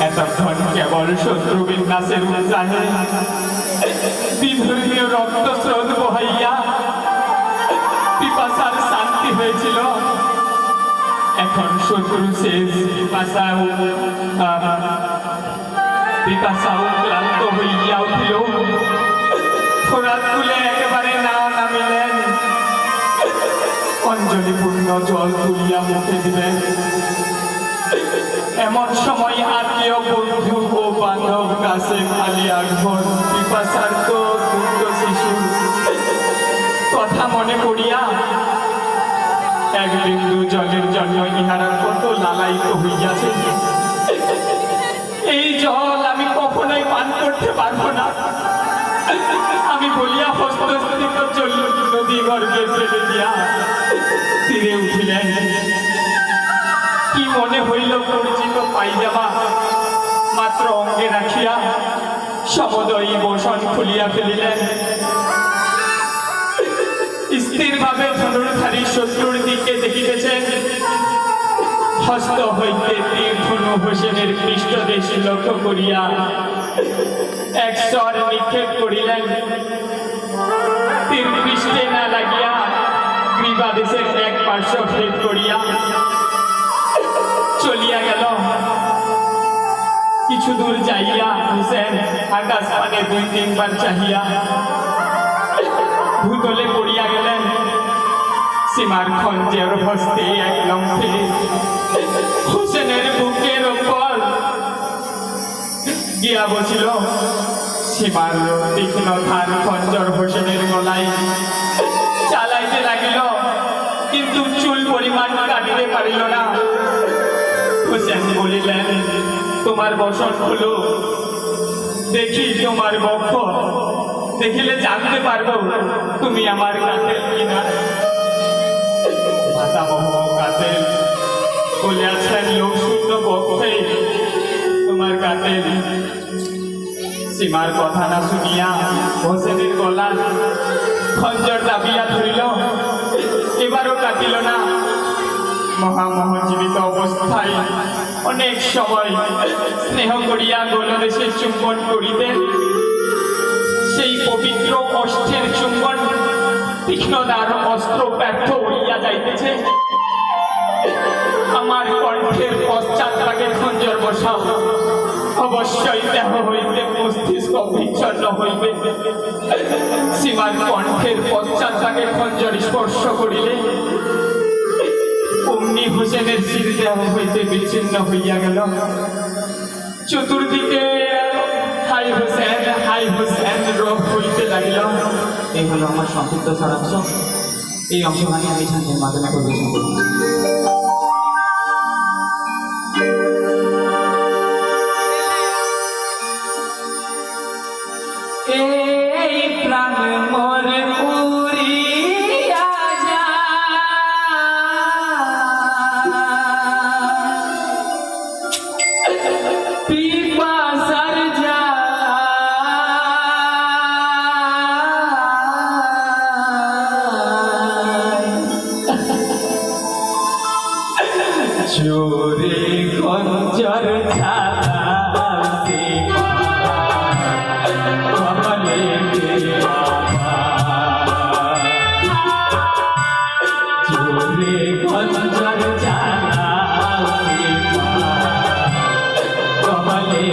এতক্ষণ কেবল শত্রু বিন্যাসের উৎসাহে বিধর্মীয় রক্ত স্রোত বহাইয়া পিপাসার শান্তি হয়েছিল। এখন শত্রু শেষ পিপাসাও ক্লান্ত হইয়া উঠিল। ফোরাত তুলে একেবারে না নামিলেন, অঞ্জলিপূর্ণ জল তুলিয়া মুখে দিলেন। এমন সময় আত্মীয় বন্ধু ও বান্ধব কাসেম আলী আকবর পিপাসার্থ দুঃখ শিশু কথা মনে করিয়া এক বিন্দু জলের জন্য ইহারা কত লালায়িত হইয়াছে। এই জল আমি কখনোই পান করতে পারবো না, আমি বলিয়া হস্তস্থিত নদী গর্ভে ফেলে দিয়া তীরে উঠিলেন। কি মনে হইল পরিচিত পাইজামা মাত্র অঙ্গে রাখিয়া সমদয়ী বসন খুলিয়া ফেলিলেন। স্থির ভাবে ধনুর্ধারী শত্রুর দিকে দেখিতেছেন। হস্ত হইতে তীর ধনু হোসেনের পৃষ্ঠদেশ লক্ষ্য করিয়া এক স্বর নিক্ষেপ করিলেন। তীর পৃষ্ঠে না লাগিয়া গ্রীবাদেশের এক পার্শ্ব ভেদ করিয়া চলিয়া গেল। কিছু দূর যাইয়া হুসেন আকাশ পানে দুই তিনবার চাহিয়া ভূতলে পড়িয়া গেলেন। সীমার খঞ্জের হস্তে এক লম্ফে হুসেনের বুকের ওপর গিয়া বসিল। সীমার তীক্ষ্ণ ধার খঞ্জর হোসেনের গলায় চালাইতে লাগিল, কিন্তু চুল পরিমাণ কাটিতে পারিল না। হোসেন বলিলেন, তোমার বসন হলো দেখি, তোমার বক্ষ দেখিলে জানতে পারবো তুমি আমার কাতেল কিনা। মাতামহ কাতেল বলিয়াছেন, লোক শূন্য বক্ষে তোমার কাতেল। সীমার কথা না শুনিয়া হোসেনের গলা খঞ্জর দাবিয়া ধরিল, এবারও কাটিল না। মহামহ জীবিত অবস্থায় অনেক সময় স্নেহ করিয়া গলদেশে চুম্বন করিতেন। সেই পবিত্র অস্ত্রের চুম্বন তীক্ষ্ণদার অস্ত্র ব্যর্থ হইয়া যাইতেছে। আমার কণ্ঠের পশ্চাৎ ভাগে খঞ্জর বসাও, অবশ্যই দেহ হইতে মস্তিষ্ক বিচ্ছন্ন হইবে। সীমার কণ্ঠের পশ্চাৎ ভাগে খঞ্জর স্পর্শ করিলে অমনি হোসেনের শির দেহ হইতে বিচ্ছিন্ন হইয়া গেল। চতুর্দিকে হাই হোসেন রোগ হইতে লাগিল। এই হলো আমার সংক্ষিপ্ত সারাংশ। এই অংশখানি আমি ছান্দের মাধ্যমে পরিবেশন করি। এই প্রাণ মোর উড়িয়া যায়, পিপাসার জোরে খঞ্জর চালাতে কমলে জোরে খঞ্জর চালাতে কমলে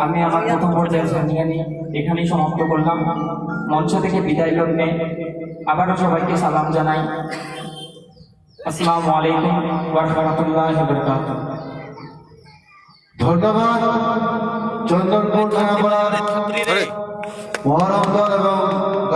আমি আমার প্রথম পর্যায়ের ঝাঁঝিয়ানি এখানেই সমাপ্ত করলাম। মঞ্চ থেকে বিদায় লগ্নে আবারও সবাইকে সালাম জানাই। আসসালামু আলাইকুম ওয়া রাহমাতুল্লাহি ওয়া বারাকাতুহু। ধন্যবাদ চন্দনপুর থানাপাড়ার মহারামদল এবং